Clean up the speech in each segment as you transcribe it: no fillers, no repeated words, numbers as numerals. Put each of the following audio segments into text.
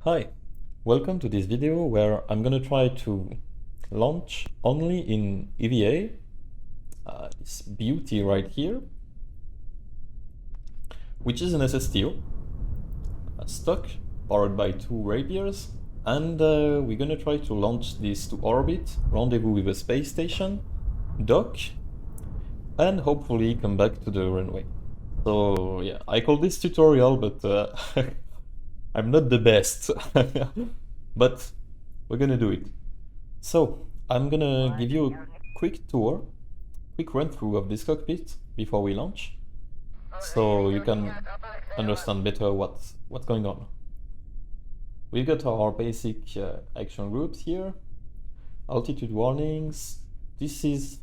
Hi, welcome to this video where I'm gonna try to launch only in EVA, this beauty right here, which is an SSTO, stock, powered by two rapiers, and we're gonna try to launch this to orbit, rendezvous with a space station, dock, and hopefully come back to the runway. So yeah, I call this tutorial, but I'm not the best, but we're gonna do it. So I'm gonna give you a quick tour, quick run through of this cockpit before we launch, so you can understand better what's going on. We've got our basic action groups here, altitude warnings. This is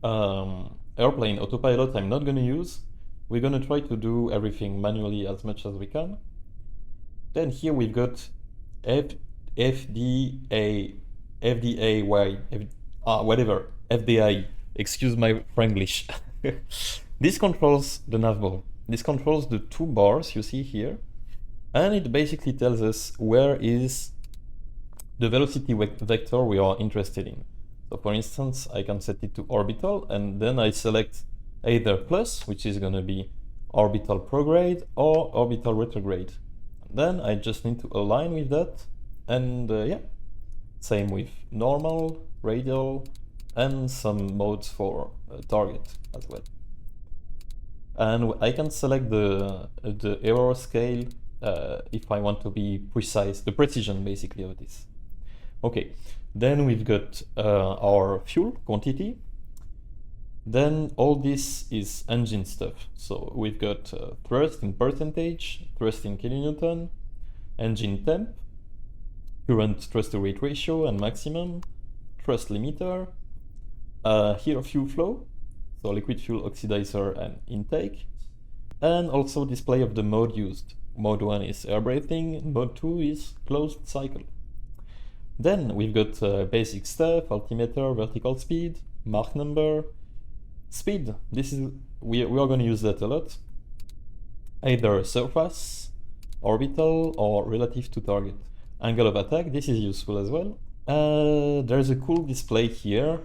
airplane autopilot I'm not gonna use. We're gonna try to do everything manually as much as we can. Then here we've got FDAY, whatever, FDI, excuse my Franglish. This controls the nav ball. This controls the two bars you see here, and it basically tells us where is the velocity vector we are interested in. So for instance, I can set it to orbital, and then I select either plus, which is gonna be orbital prograde, or orbital retrograde. Then I just need to align with that, and yeah, same with normal, radial, and some modes for target as well. And I can select the error scale if I want to be precise, the precision basically of this. Okay, then we've got our fuel quantity. Then all this is engine stuff. So we've got thrust in percentage, thrust in kilonewton, engine temp, current thrust to weight ratio and maximum, thrust limiter, here fuel flow, so liquid fuel oxidizer and intake, and also display of the mode used. Mode 1 is air breathing, mode 2 is closed cycle. Then we've got basic stuff, altimeter, vertical speed, Mach number, speed. This is we are going to use that a lot. Either surface, orbital, or relative to target. Angle of attack, this is useful as well. There's a cool display here.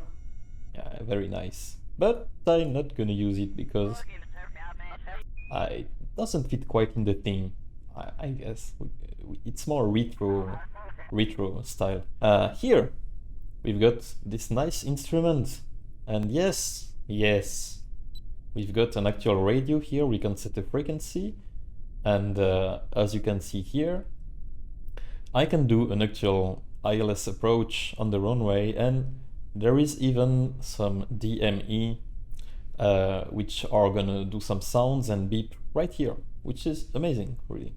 Yeah, very nice. But I'm not gonna use it because it doesn't fit quite in the theme. I guess it's more retro style. Here we've got this nice instrument, and yes, we've got an actual radio here. We can set a frequency, and as you can see here, I can do an actual ILS approach on the runway, and there is even some DME which are gonna do some sounds and beep right here, which is amazing, really.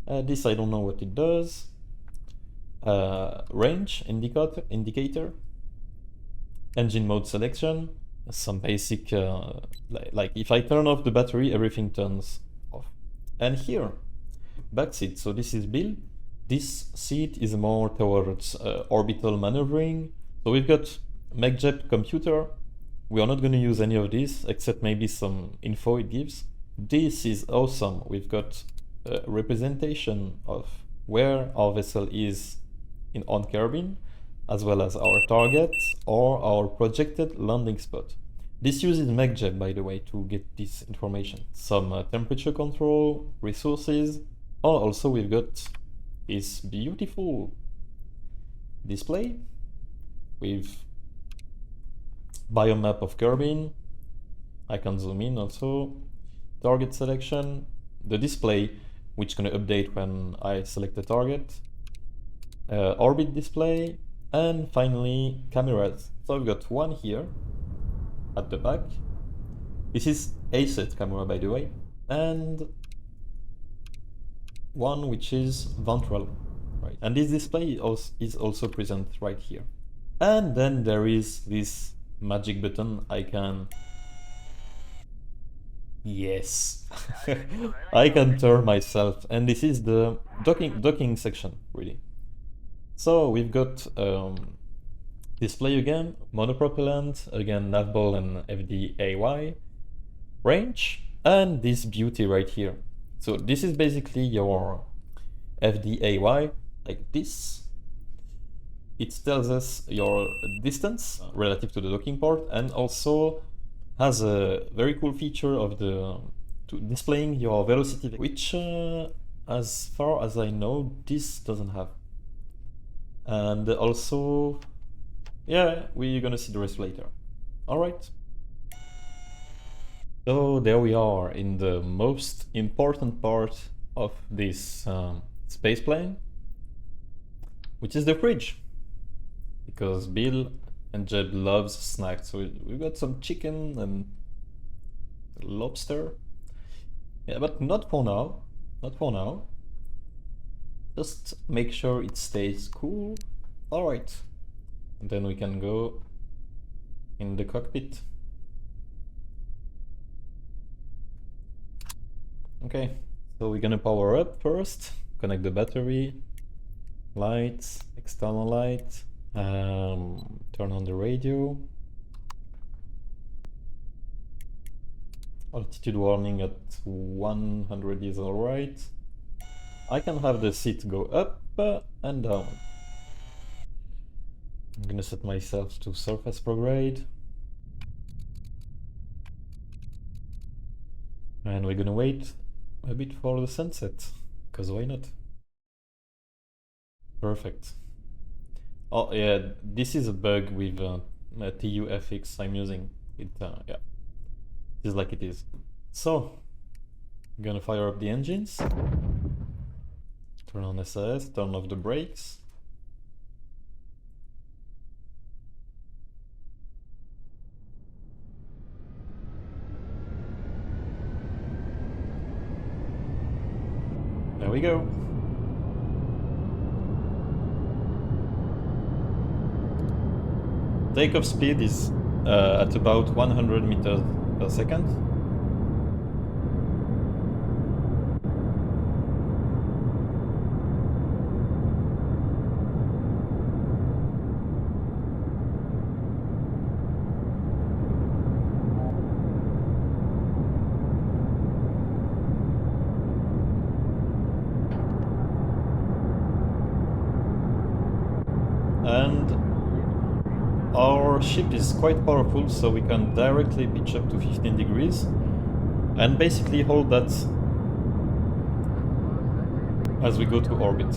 This I don't know what it does. Range indicator, engine mode selection, some basic like if I turn off the battery, everything turns off. And here, back seat. So this is Bill. This seat is more towards orbital maneuvering. So we've got MacJet computer. We are not going to use any of this except maybe some info it gives. This is awesome. We've got a representation of where our vessel is on Kerbin, as well as our target or our projected landing spot. This uses MacJet, by the way, to get this information. Some temperature control, resources. Oh, also we've got this beautiful display with biomap of Kerbin. I can zoom in also. Target selection, the display, which is going to update when I select the target. Orbit display, and finally cameras. So I've got one here at the back. This is ASET camera, by the way, and one which is ventral, right? And this display is also present right here. And then there is this magic button. I can, yes, I can turn myself, and this is the docking section, really. So we've got display again, monopropellant, again navball and FDAY, range, and this beauty right here. So this is basically your FDAY, like this. It tells us your distance relative to the docking port, and also has a very cool feature of displaying your velocity, which as far as I know this doesn't have. And also, yeah, we're gonna see the rest later. All right. So there we are in the most important part of this spaceplane, which is the fridge. Because Bill and Jeb loves snacks, so we've got some chicken and lobster. Yeah, but not for now. Not for now. Just make sure it stays cool. All right. And then we can go in the cockpit. Okay, so we're gonna power up first, connect the battery, lights, external light, turn on the radio. Altitude warning at 100 is alright. I can have the seat go up and down. I'm gonna set myself to surface prograde. And we're gonna wait a bit for the sunset, because why not? Perfect. Oh yeah, this is a bug with TUFX I'm using. Yeah, it is like it is. So, I'm gonna fire up the engines. Turn on SAS, turn off the brakes. There we go. Takeoff speed is at about 100 meters per second. And our ship is quite powerful, so we can directly pitch up to 15 degrees and basically hold that as we go to orbit.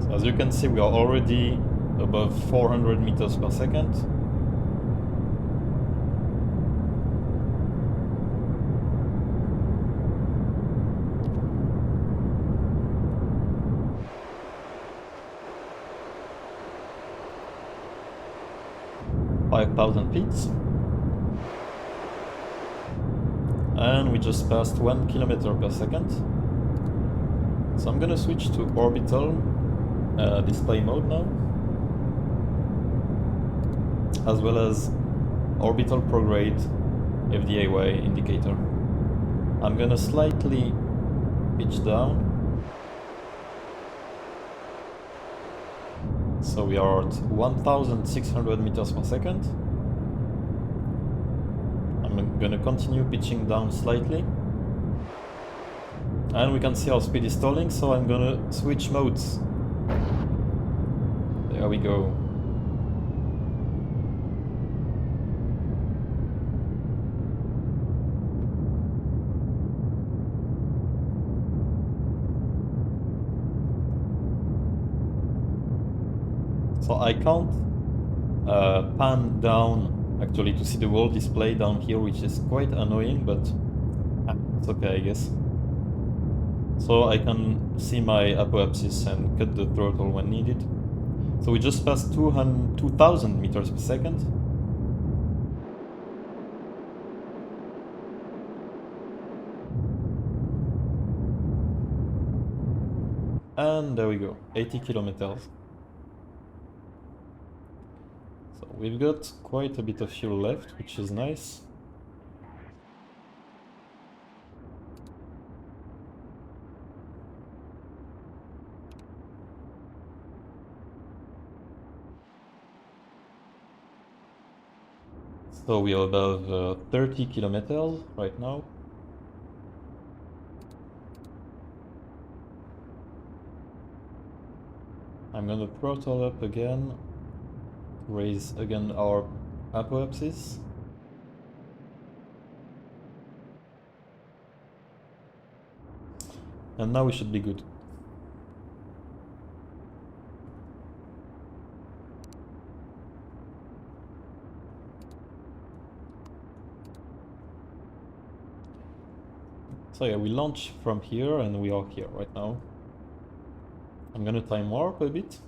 So as you can see, we are already above 400 meters per second. feet. And we just passed 1 kilometer per second. So I'm gonna switch to orbital display mode now, as well as orbital prograde FDAY indicator. I'm gonna slightly pitch down. So we are at 1,600 meters per second. I'm gonna continue pitching down slightly. And we can see our speed is stalling, so I'm gonna switch modes. There we go. So I can't pan down actually to see the whole display down here, which is quite annoying, but it's okay, I guess. So I can see my apoapsis and cut the throttle when needed. So we just passed 2,000 meters per second. And there we go, 80 kilometers. So we've got quite a bit of fuel left, which is nice. So we are above 30 kilometers right now. I'm gonna throttle up again, raise again our apoapsis. And now we should be good. So yeah, we launch from here and we are here right now. I'm gonna time warp a bit.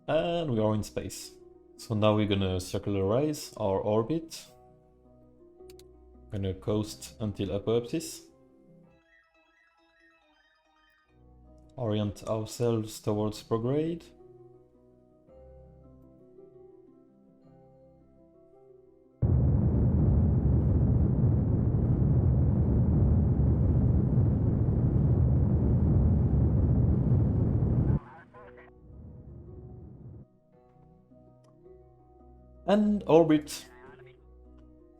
And we are in space. So now we're gonna circularize our orbit. Gonna coast until apoapsis. Orient ourselves towards retrograde. And orbit.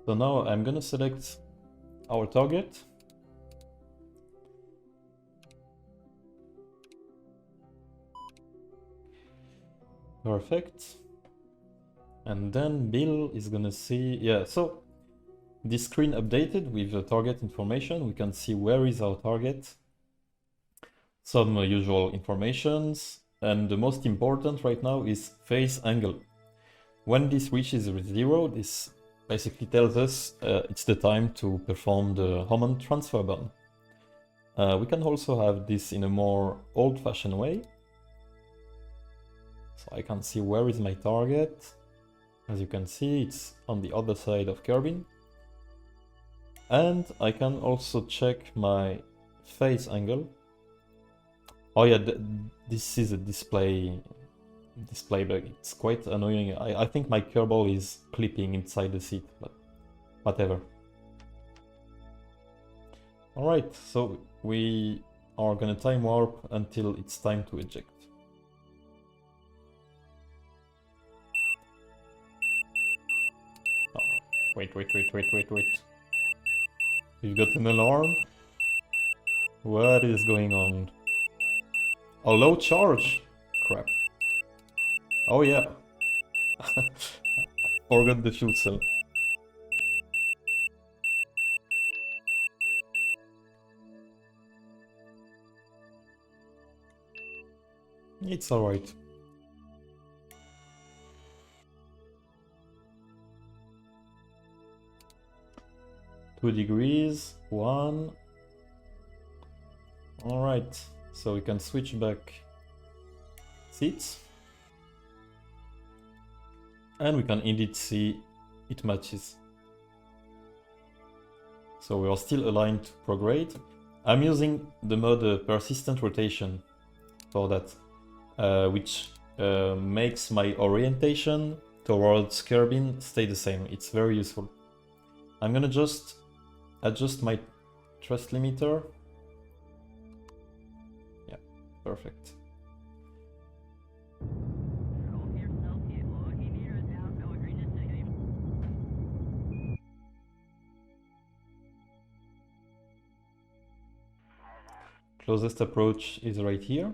So now I'm gonna select our target. Perfect. And then Bill is gonna see, yeah, so this screen updated with the target information. We can see where is our target, some usual informations, and the most important right now is phase angle. When this reaches 0, this basically tells us it's the time to perform the Hohmann transfer burn. We can also have this in a more old-fashioned way. So I can see where is my target. As you can see, it's on the other side of kerbin. And I can also check my phase angle. Oh yeah, this is a display bug. It's quite annoying. I think my kerbal is clipping inside the seat, but whatever. Alright, so we are gonna time warp until it's time to eject. Oh, wait. We've got an alarm? What is going on? A low charge? Crap. Oh yeah. Forgot the fuel cell. It's alright. Two degrees, 1. Alright, so we can switch back seats. And we can indeed see it matches. So we are still aligned to retrograde. I'm using the mode persistent rotation for that, which makes my orientation towards kerbin stay the same. It's very useful. I'm gonna just adjust my thrust limiter. Yeah, perfect. Closest approach is right here.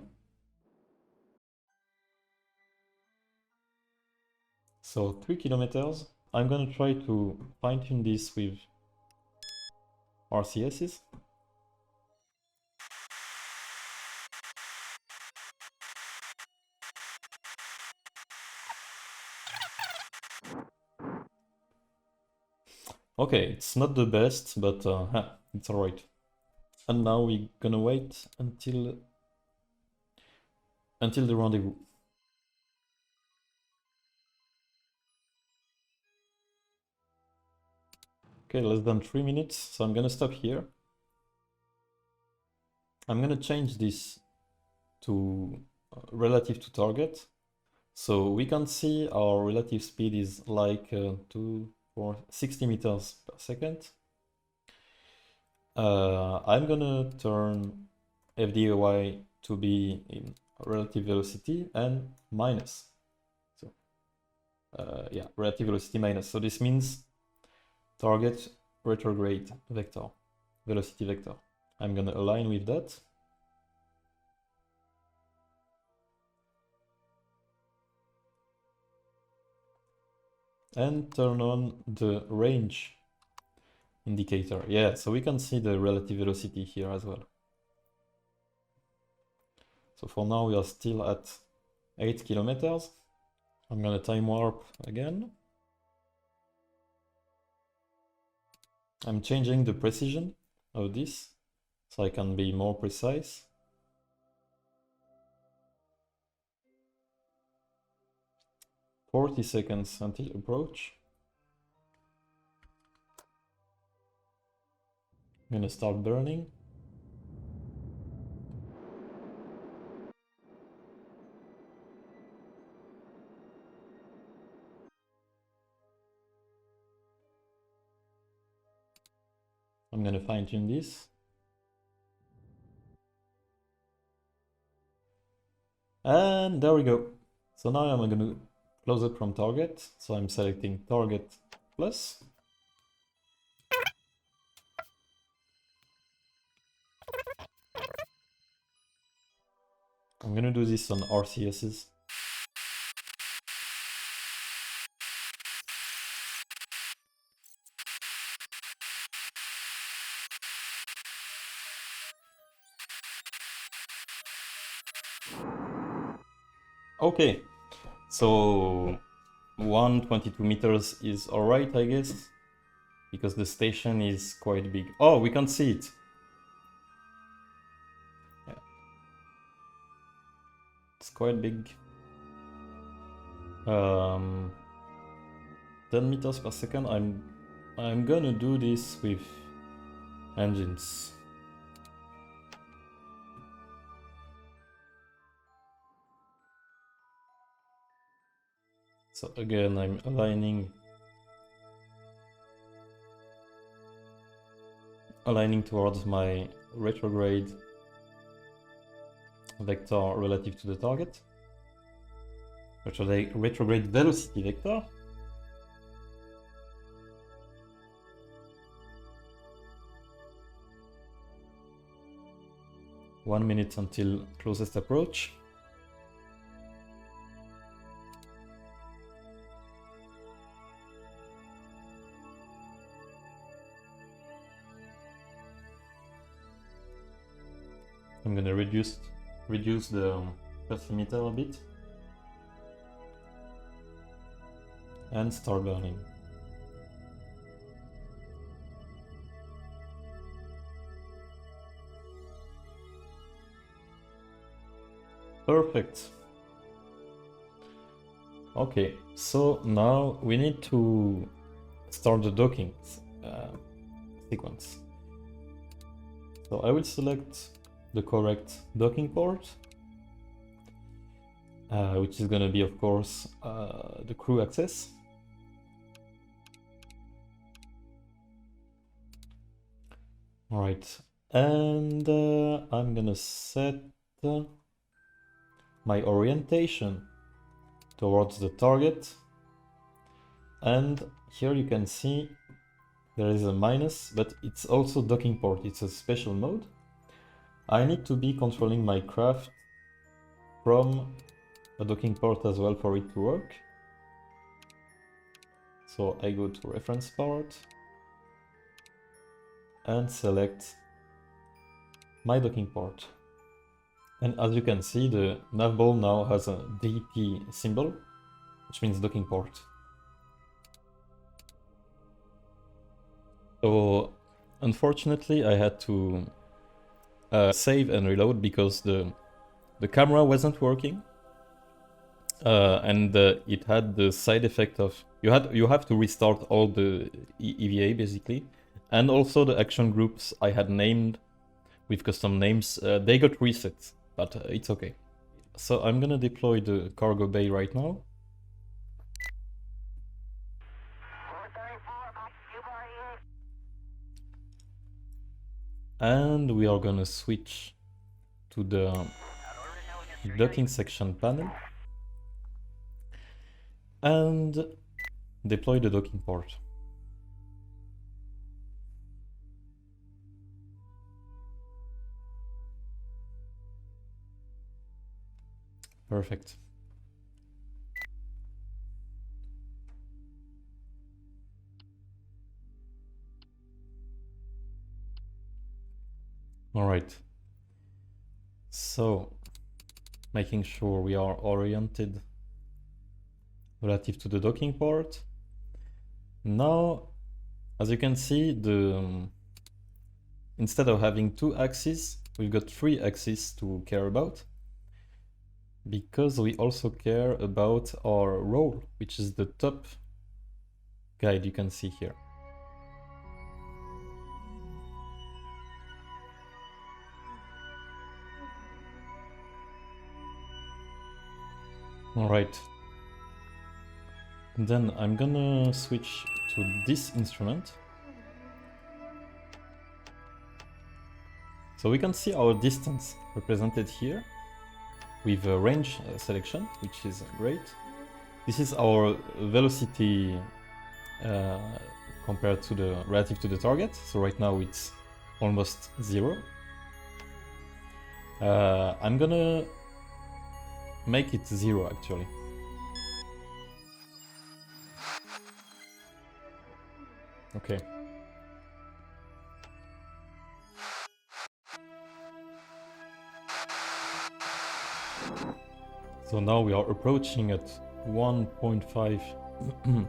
So 3 kilometers. I'm gonna try to fine-tune this with RCSs. Okay, it's not the best, but it's alright. And now we're gonna wait until the rendezvous. Okay, less than 3 minutes, so I'm gonna stop here. I'm gonna change this to relative to target. So we can see our relative speed is like 60 meters per second. I'm gonna turn FDAI to be in relative velocity and minus. So yeah, relative velocity minus. So this means target retrograde vector, velocity vector. I'm gonna align with that. And turn on the range indicator. Yeah, so we can see the relative velocity here as well. So for now we are still at 8 kilometers. I'm gonna time warp again. I'm changing the precision of this so I can be more precise. "40 seconds until approach." I'm gonna start burning. I'm gonna fine tune this. And there we go. So now I'm gonna close it from target. So I'm selecting target plus. I'm gonna do this on RCSs. Okay, so 122 meters is alright, I guess, because the station is quite big. Oh, we can see it. Yeah. It's quite big. 10 meters per second. I'm gonna do this with engines. So again, I'm aligning towards my retrograde vector relative to the target. Retrograde velocity vector. One minute until closest approach. I'm gonna reduce the petimeter a bit and start burning. Perfect. Okay, so now we need to start the docking sequence. So I will select the correct docking port, which is going to be, of course, the crew access. All right, and I'm going to set my orientation towards the target. And here you can see there is a minus, but it's also docking port. It's a special mode. I need to be controlling my craft from a docking port as well for it to work. So I go to reference port and select my docking port. And as you can see, the nav ball now has a DP symbol, which means docking port. So unfortunately, I had to save and reload because the camera wasn't working, and it had the side effect of you have to restart all the EVA basically, and also the action groups I had named with custom names, they got reset, but it's okay. So I'm gonna deploy the cargo bay right now. And we are gonna switch to the docking section panel and deploy the docking port. Perfect. All right. So, making sure we are oriented relative to the docking port. Now, as you can see, instead of having 2 axes, we've got 3 axes to care about, because we also care about our roll, which is the top guide you can see here. All right. Then I'm gonna switch to this instrument. So we can see our distance represented here with a range selection, which is great. This is our velocity compared to the relative to the target. So right now it's almost 0. I'm gonna make it 0 actually. Okay. So now we are approaching at 1.5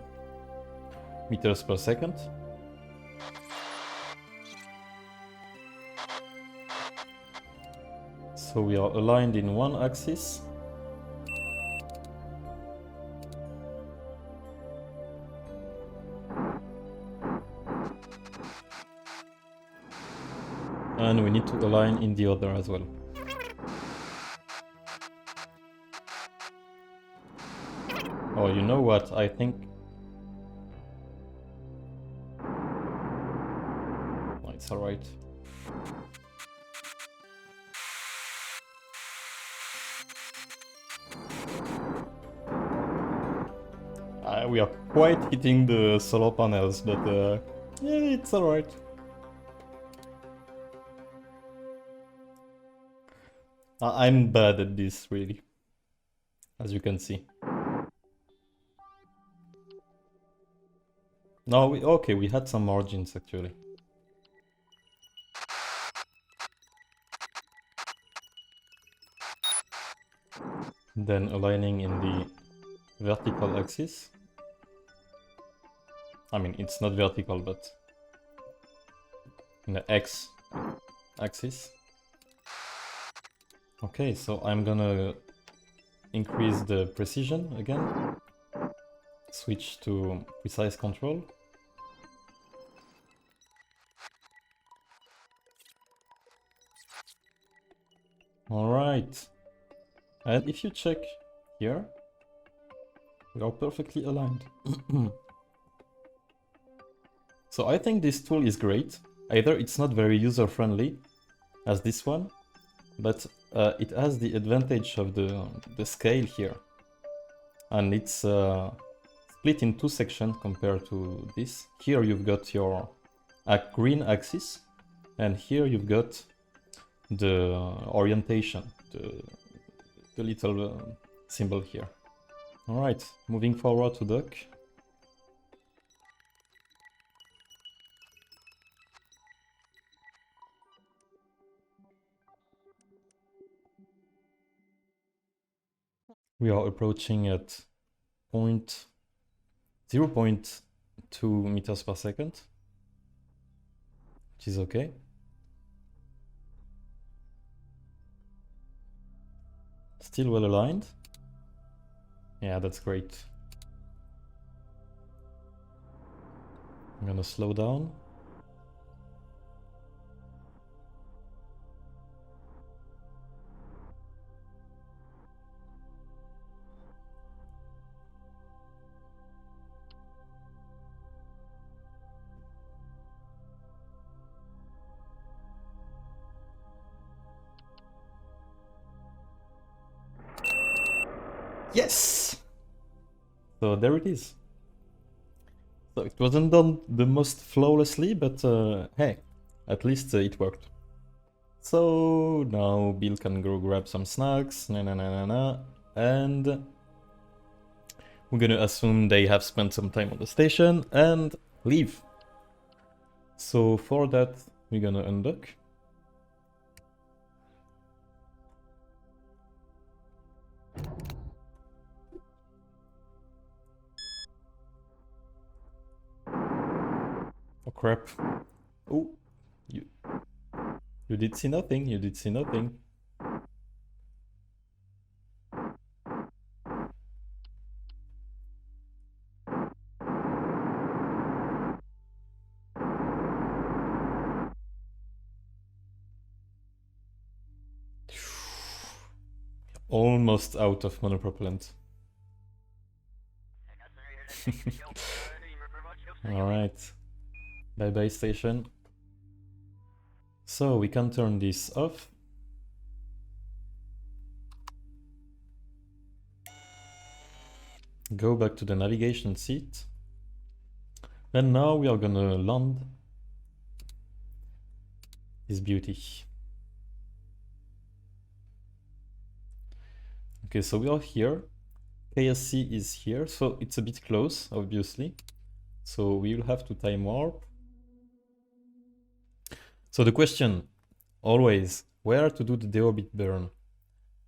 meters per second. So we are aligned in one axis. And we need to align in the other as well. Oh, you know what? I think... Oh, it's alright. We are quite hitting the solar panels, but yeah, it's alright. I'm bad at this, really, as you can see. No, okay, we had some margins actually. Then aligning in the vertical axis. I mean, it's not vertical, but in the X axis. Okay, so I'm gonna increase the precision again. Switch to precise control. Alright. And if you check here, we are perfectly aligned. So I think this tool is great. Either it's not very user-friendly, as this one, but it has the advantage of the scale here. And it's split in 2 sections compared to this. Here you've got your green axis, and here you've got the orientation, the little symbol here. Alright, moving forward to dock. We are approaching at 0.2 meters per second, which is okay. Still well aligned. Yeah, that's great. I'm gonna slow down. Yes! So there it is. So it wasn't done the most flawlessly, but hey, at least it worked. So now Bill can go grab some snacks, and we're gonna assume they have spent some time on the station and leave. So for that, we're gonna undock. Oh crap. Oh, you did see nothing, you did see nothing. Almost out of monopropellant. Alright. Bye bye station. So we can turn this off. Go back to the navigation seat. And now we are gonna land this beauty. Okay, so we are here. KSC is here, so it's a bit close, obviously. So we will have to time warp. So the question, always, where to do the deorbit burn?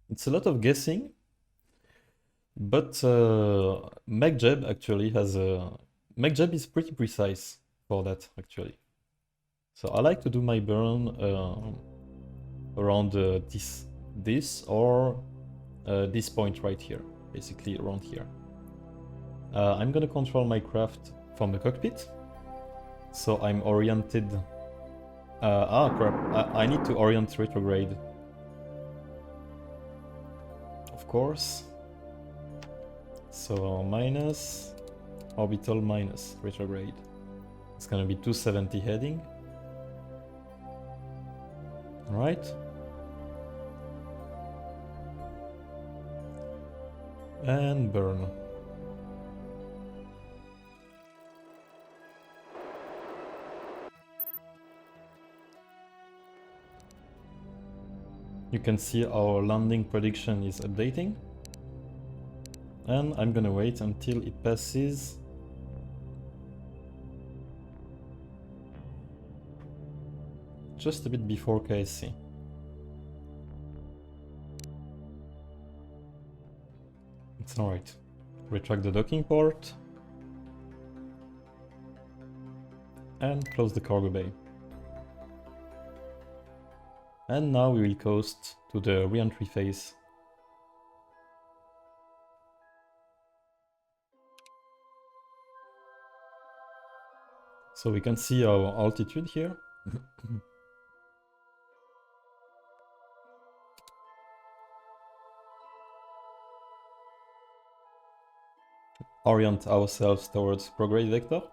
It's a lot of guessing, but MacJeb actually has a... MacJeb is pretty precise for that, actually. So I like to do my burn around this or this point right here, basically around here. I'm gonna control my craft from the cockpit, so I'm oriented. Crap! I need to orient retrograde, of course. So minus orbital minus retrograde. It's gonna be 270 heading. All right. And burn. You can see our landing prediction is updating. And I'm gonna wait until it passes just a bit before KSC. It's alright. Retract the docking port and close the cargo bay. And now we will coast to the reentry phase. So we can see our altitude here. Orient ourselves towards prograde vector.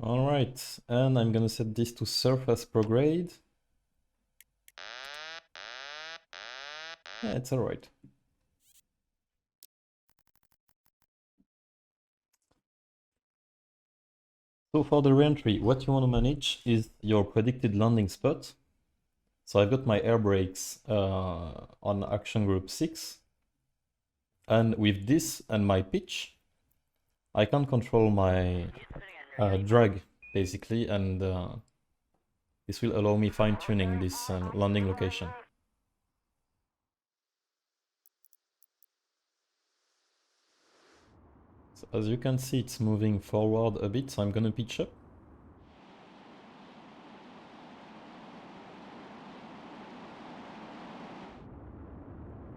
Alright, and I'm gonna set this to surface prograde. Yeah, it's alright. So for the reentry, what you want to manage is your predicted landing spot. So I've got my air brakes on action group 6. And with this and my pitch, I can control my drag, basically, and this will allow me fine-tuning this landing location. So as you can see, it's moving forward a bit, so I'm gonna pitch up.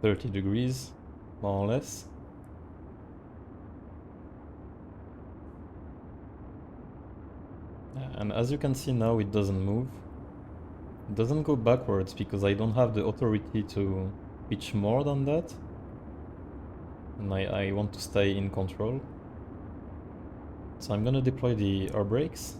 "30 degrees, more or less. And as you can see now, it doesn't move. It doesn't go backwards because I don't have the authority to pitch more than that. And I want to stay in control. So I'm gonna deploy the air brakes.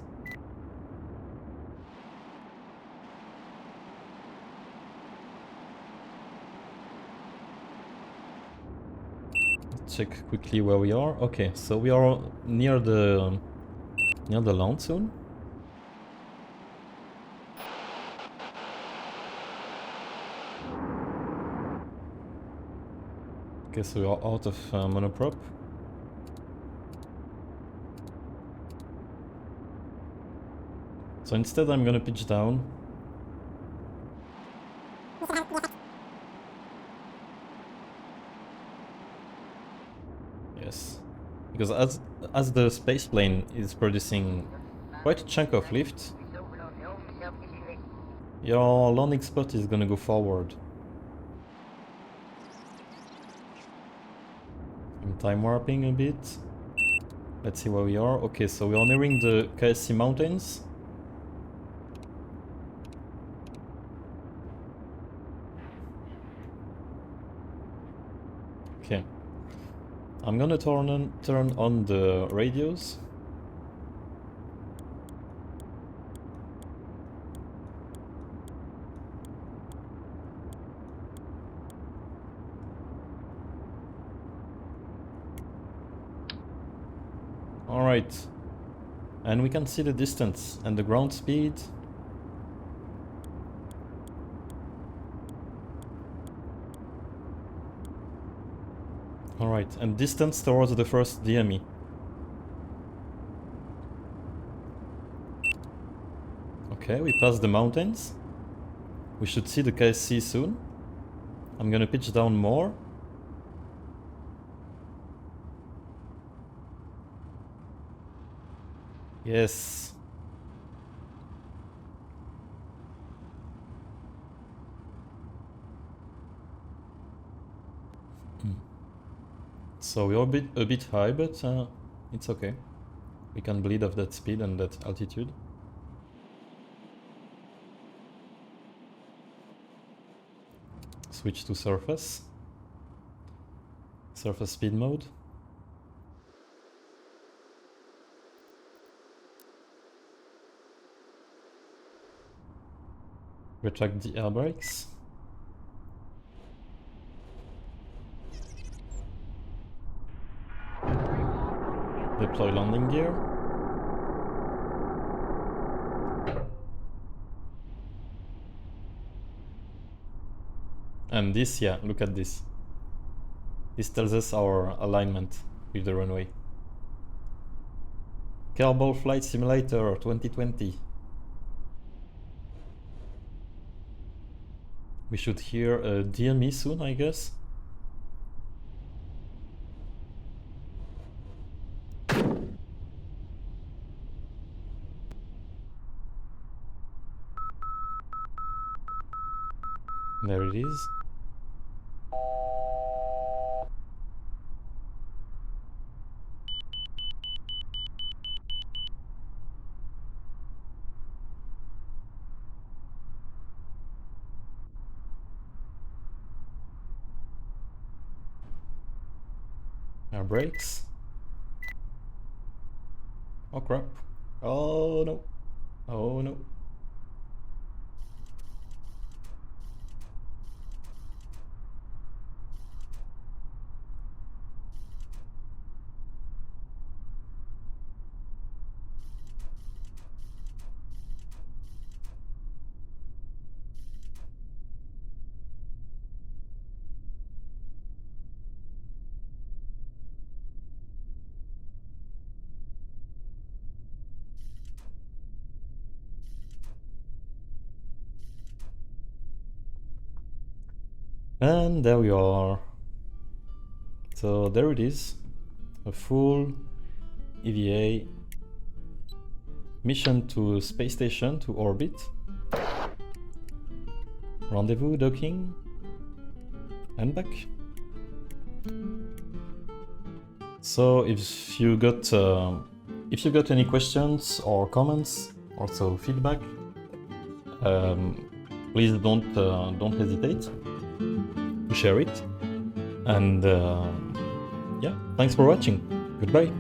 Let's check quickly where we are. Okay, so we are near the launch soon. Okay, so we are out of monoprop. So instead I'm gonna pitch down. Yes. Because as the spaceplane is producing quite a chunk of lift, your landing spot is gonna go forward. I'm time warping a bit. Let's see where we are. Okay, so we are nearing the KSC mountains. Okay. I'm gonna turn on the radios. Alright. And we can see the distance and the ground speed. Alright, and distance towards the first DME. Okay, we passed the mountains. We should see the KSC soon. I'm gonna pitch down more. Yes. So we're a bit high, but it's okay. We can bleed off that speed and that altitude. Switch to surface. Surface speed mode. Retract the air brakes. Deploy landing gear. And this, yeah, look at this. This tells us our alignment with the runway. Kerbal Flight Simulator 2020. We should hear a DME soon, I guess. There it is. Our brakes. Oh crap. Oh no. Oh no. And there we are. So there it is, a full EVA mission to space station, to orbit. Rendezvous, docking, and back. So if you got any questions or comments, also feedback, please don't hesitate to share it. And yeah, thanks for watching. Goodbye.